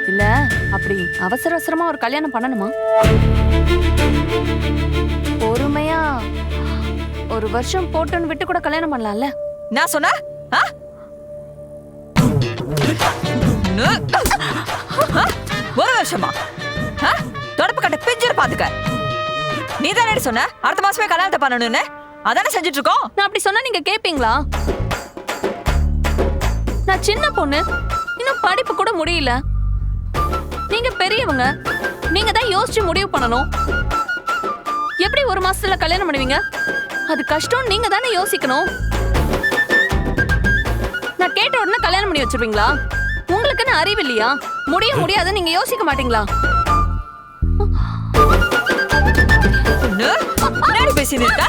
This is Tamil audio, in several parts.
இல்ல அப்படி அவசர அவசரமா ஒரு கல்யாணம் பண்ணணுமா? பொறுமையா ஒரு வருஷம் போட்டுன்னு விட்டு கூட கல்யாணம் பண்ணலாம்ல? நான் சொன்ன ஒரு வருஷமா தொடப்பு கட்ட பிஞ்சர் பாத்துக்க. நீ தானே சொன்ன அடுத்த மாசமே கல்யாணத்தை பண்ணணும்னு. அதானே செஞ்சுட்டு இருக்கோம். நான் அப்படி சொன்னா நீங்க கேப்பீங்களா? நான் சின்ன பொண்ணு, இன்னும் படிப்பு கூட முடியல. நீங்க பெரியவங்க, நீங்க தான் யோசிச்சு முடிவு பண்ணணும். எப்படி ஒரு மாசத்துல கல்யாணம் பண்ணுவீங்க? அது கஷ்டம், நீங்க தானே யோசிக்கணும். நான் கேட்ட உடனே கல்யாணம் பண்ணி வச்சிருவீங்களா? உங்களுக்குன்னு அறிவு இல்லையா? முடிய முடியாது நீங்க யோசிக்க மாட்டீங்களா? பேசிட்டு இருக்க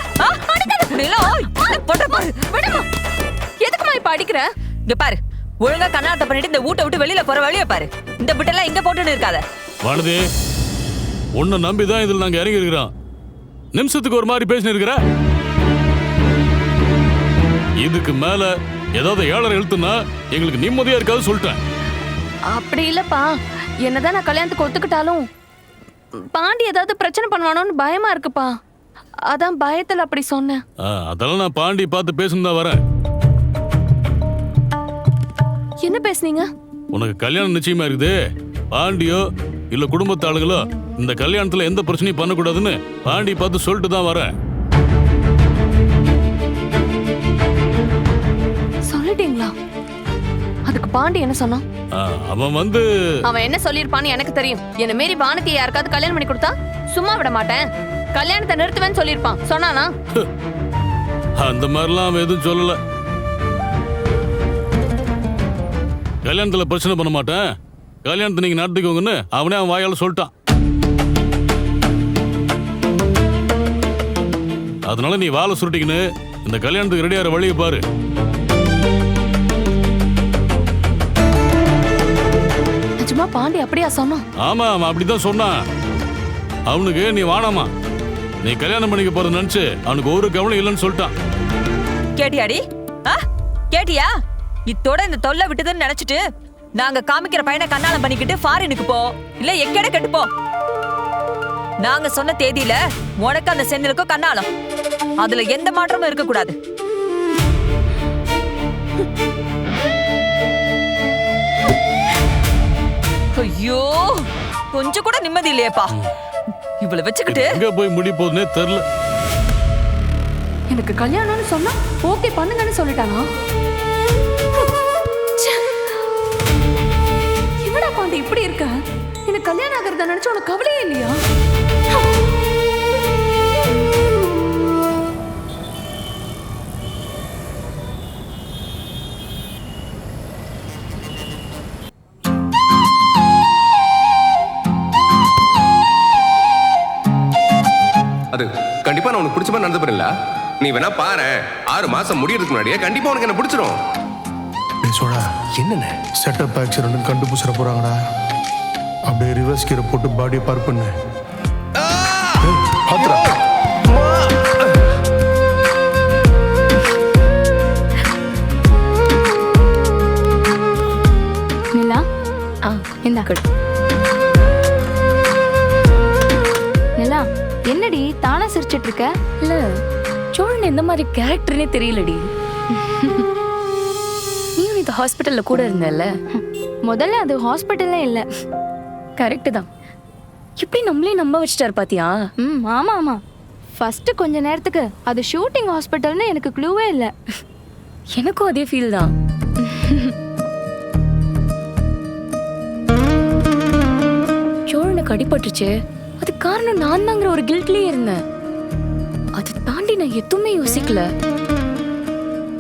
எதுக்குமா இப்ப அடிக்கிற? இங்க பாரு, ஒழுங்கா கல்யாணத்தை பண்ணிட்டு இந்த வீட்டை விட்டு வெளியில போற வழியை பாரு. இந்த பிட்டெல்லாம் இங்க போட்டுன்னு இருக்காத. வானதி, உன்னை நம்பிதான் இதுல நாங்க இறங்கி இருக்கிறோம். நிமிஷத்துக்கு ஒரு மாதிரி பேசினு இருக்கிற. இதுக்கு மேல ஏதாவது ஏழரை எழுத்துனா எங்களுக்கு நிம்மதியா இருக்காது சொல்லிட்டேன். அப்படி இல்லப்பா, என்னதான் நான் கல்யாணத்துக்கு ஒத்துக்கிட்டாலும் பாண்டி ஏதாவது பிரச்சனை பண்ணுவானோன்னு பயமா இருக்குப்பா. அதான் பயத்துல அப்படி சொன்னேன். அதெல்லாம் நான் பாண்டி பார்த்து பேசணும் வரேன். என்ன பேசுனீங்க? உனக்கு கல்யாணம் நிச்சயமா இருக்குது. பாண்டியோ இல்ல குடும்பத்து ஆளுங்களோ இந்த கல்யாணத்துல எந்த பிரச்சனையும் பண்ணக்கூடாதுன்னு பாண்டி பார்த்து சொல்லிட்டு தான் வரேன். சொல்லிட்டீங்களா? அதுக்கு பாண்டி என்ன சொன்னான்? அவன் என்ன சொல்லிருப்பான்னு எனக்கு தெரியும். என்ன மீறி வானதியை யாருக்காவது கல்யாணம் பண்ணி கொடுத்தா சும்மா விட மாட்டேன், கல்யாணத்தை நிறுத்துவேன்னு சொல்லிருப்பான். சொன்னானா? அந்த மாதிரிலாம் அவன் எதுவும் சொல்லல. கல்யாணத்துல பிரச்சனை பண்ண மாட்டேன், கல்யாணத்தை நீங்க நடத்திக்கோங்கன்னு அவனே அவன் வாயால சொல்லிட்டான். அதனால நீ வாழை சுருட்டிக்கின்னு இந்த கல்யாணத்துக்கு ரெடியாகிற வழியை பாரு. நிஜமா பாண்டி அப்படியா சொன்னான்? ஆமா, அவன் அப்படிதான் சொன்னான். அவனுக்கு நீ வானாமா, நீ கல்யாணம் பண்ணிக்க போறது நினைச்சு அவனுக்கு ஒரு கவலை இல்லைன்னு சொல்லிட்டான். கேட்டியாடி? கேட்டியா? இத்தோட இந்த தொல்லை விட்டுதுன்னு நினைச்சிட்டு நாங்க காமிக்கிற பையனை கண்ணாலம் பண்ணிக்கிட்டு ஃபாரினுக்கு போ, இல்ல எக்கட கெட்டு போ. நாங்க சொன்ன தேதியில உனக்கு அந்த செந்திலுக்கும் கண்ணாலம், அதுல எந்த மாற்றமும் இருக்க கூடாது. ஐயோ, கொஞ்சம் கூட நிம்மதி இல்லையேப்பா. இவ்வளவு வச்சுக்கிட்டு எங்க போய் முடி போகுதுன்னே தெரியல. எனக்கு கல்யாணம்னு சொன்னா ஓகே பண்ணுங்கன்னு சொல்லிட்டானா? என்னடா பாண்டி இப்படி இருக்க? எனக்கு கல்யாணம் ஆகிறத நினைச்சு உனக்கு கவலையே இல்லையா? அது கண்டிப்பா நான் உனக்கு பிடிச்ச மாதிரி நடந்து போறேன்ல. நீ வேணா பாரு, 6 மாசம் முடியறதுக்கு முன்னாடியே கண்டிப்பா உனக்கு என்ன பிடிச்சிரும். என்னண்ணே செட்டப் ஆக்சிடென்ட் கண்டுபிடிச்சிட போறாங்கடா. அப்படியே ரிவர்ஸ் கீரை போட்டு பாடியை பார்க் பண்ணு. நிலா, இந்தா நிலா. என்னடி தானா சிரிச்சிட்டு இருக்க? இல்ல, சோழன் எந்த மாதிரி கேரக்டர்னே தெரியலடி. நீயும் இந்த ஹாஸ்பிட்டல்ல கூட இருந்தல்ல? முதல்ல அது ஹாஸ்பிட்டல்ல இல்ல. கரெக்ட் தான். எப்படி நம்மளே நம்ப வச்சிட்டாரு பாத்தியா? ஆமா ஆமா. ஃபர்ஸ்ட் கொஞ்ச நேரத்துக்கு அது ஷூட்டிங் ஹாஸ்பிட்டல்னு எனக்கு க்ளூவே இல்ல. எனக்கும் அதே ஃபீல் தான். சோழனுக்கு அடிபட்டுச்சு, அது காரணம் நான் தாங்கிற ஒரு கில்ட்லயே இருந்தேன். அதை தாண்டி நான் எதுவுமே யோசிக்கல.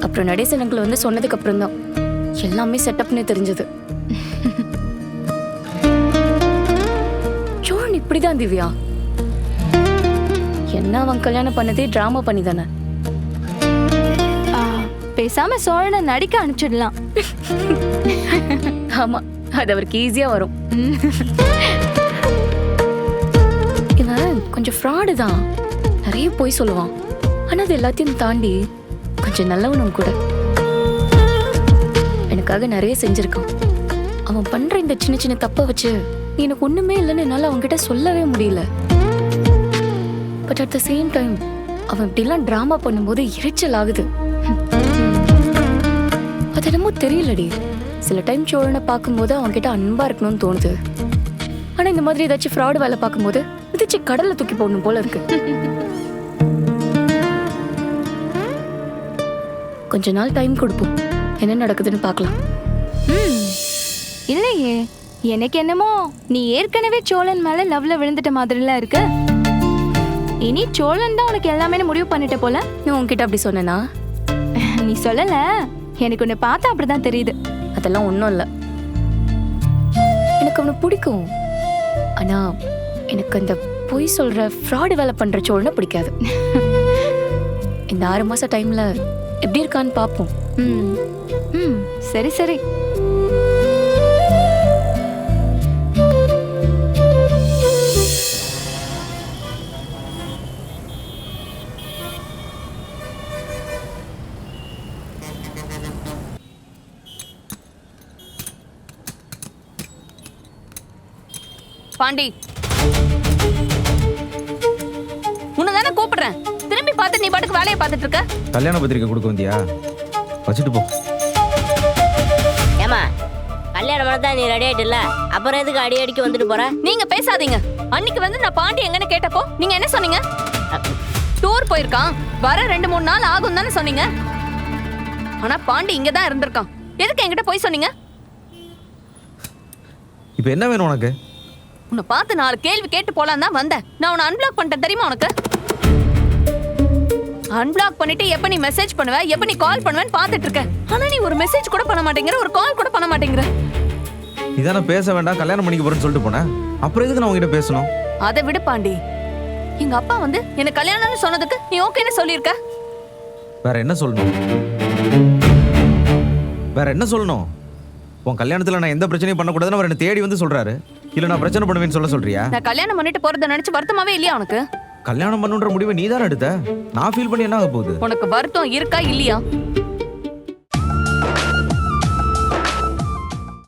அப்புறம் நடேசனங்களை வந்து சொன்னதுக்கு அப்புறம் தான் எல்லாமே செட்டப்னே தெரிஞ்சது. சோழன் இப்படிதான் திவ்யா. என்ன அவன் கல்யாணம் பண்ணதே டிராமா பண்ணி தானே. பேசாம சோழனை நடிக்க அனுப்பிச்சிடலாம். ஆமா, அது அவருக்கு ஈஸியா வரும். இவன் கொஞ்சம் ஃப்ராடு தான், நிறைய போய் சொல்லுவான். ஆனா அது எல்லாத்தையும் தாண்டி கொஞ்சம் நல்லவனும் கூட. எனக்காக நிறைய செஞ்சிருக்கான். அவன் பண்ற இந்த சின்ன சின்ன தப்பை வச்சு எனக்கு ஒண்ணுமே இல்லைன்னு என்னால அவன்கிட்ட சொல்லவே முடியல. But at the same time அவன் இப்படிலாம் டிராமா பண்ணும்போது எரிச்சல் ஆகுது. அது என்னமோ தெரியலடி, சில டைம் சோழனை பார்க்கும்போது அவன்கிட்ட அன்பா இருக்கணும்னு தோணுது. ஆனா இந்த மாதிரி ஏதாச்சும் ஃப்ராடு வேலை பார்க்கும்போது மிதிச்சு கடல்ல தூக்கி போடணும் போல இருக்கு. கொஞ்ச நாள் டைம் கொடுப்போம், என்ன நடக்குதுன்னு பார்க்கலாம். இல்லையே, எனக்கு என்னமோ நீ ஏற்கனவே சோழன் மேல லவ்ல விழுந்துட்ட மாதிரிலாம் இருக்கு. இனி சோழன் தான் உனக்கு எல்லாமே முடிவு பண்ணிட்ட போல. நீ உன்கிட்ட அப்படி சொன்னேனா? நீ சொல்லல, எனக்கு உன்னை பார்த்தா அப்படிதான் தெரியுது. அதெல்லாம் ஒன்றும் இல்லை, எனக்கு அவனை பிடிக்கும். ஆனா எனக்கு அந்த பொய் சொல்ற ஃப்ராடு வேலை பண்ற சோழனை பிடிக்காது. இந்த 6 மாச டைம்ல எப்படி இருக்கான்னு பார்ப்போம். ம் ம் சரி சரி. பாண்டி, உன்னை தானே கூப்பிடுறேன். திரும்பி பார்த்து நீ பாட்டுக்கு வேலையை பார்த்துட்டு இருக்க. கல்யாண பத்திரிக்கை கொடுக்க வந்தியா? வச்சுட்டு போ. ஏமா, கல்யாணம் பண்ணதான் நீ ரெடி ஆயிட்டுல, அப்புறம் எதுக்கு அடி அடிக்க வந்துட்டு போற? நீங்க பேசாதீங்க. அன்னைக்கு வந்து நான் பாண்டி எங்கன்னு கேட்டப்போ நீங்க என்ன சொன்னீங்க? டூர் போயிருக்கான், வர 2-3 நாள் ஆகும் தானே சொன்னீங்க. ஆனா பாண்டி இங்க தான் இருந்திருக்கான். எதுக்கு என்கிட்ட போய் சொன்னீங்க? இப்போ என்ன வேணும் உனக்கு? உன்னை பார்த்து 4 கேள்வி கேட்டு போலாம் தான் வந்தேன். நான் உன்னை அன்பிளாக் பண்ணிட்டேன் தெரியுமா உனக்கு? அன்பிளாக் பண்ணிட்டு எப்ப நீ மெசேஜ் பண்ணுவ, எப்ப நீ கால் பண்ணுவேன்னு பார்த்துட்டு இருக்க. ஆனா நீ ஒரு மெசேஜ் கூட பண்ண மாட்டேங்கிற, ஒரு கால் கூட பண்ண மாட்டேங்கிற. இதான பேச வேண்டாம், கல்யாணம் பண்ணிக்க போறேன்னு சொல்லிட்டு போனேன். அப்புறம் எதுக்கு நான் உங்ககிட்ட பேசணும்? அதை விடு பாண்டி, எங்க அப்பா வந்து எனக்கு கல்யாணம்னு சொன்னதுக்கு நீ ஓகேன்னு சொல்லியிருக்க. வேற என்ன சொல்லணும்? வேற என்ன சொல்லணும்? உன் கல்யாணத்துல நான் எந்த பிரச்சனையும் பண்ணக்கூடாதுன்னு அவர் என்ன தேடி வந்து சொல்றாரு. இல்ல நான் பிரச்சனை பண்ணுவேன்னு சொல்றியா? நான் கல்யாணம் பண்ணிட்டு போறத நினைச்சு வருத்தமாவே இல்லையா உனக்கு? கல்யாணம் பண்ணுன்ற முடிவை நீ தானே எடுத்த. நான் ஃபீல் பண்ணி என்ன ஆக போகுது? உனக்கு வருத்தம் இருக்கா இல்லையா?